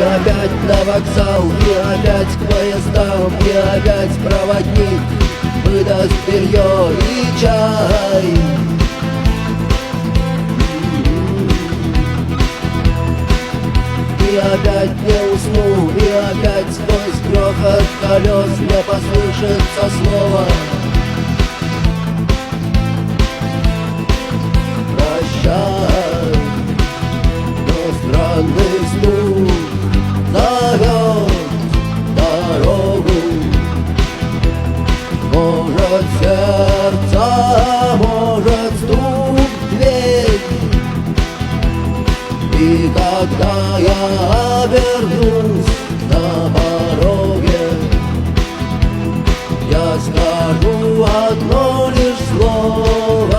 опять на вокзал, и опять к поездам, и опять проводник выдаст белье и чай. И опять не усну, и опять сквозь грохот колес мне послышится слово: прощай. Но странный стук зовет дорогу. Может, сердце, может, стук в дверь. И когда я обернусь на пороге, я скажу одно лишь слово: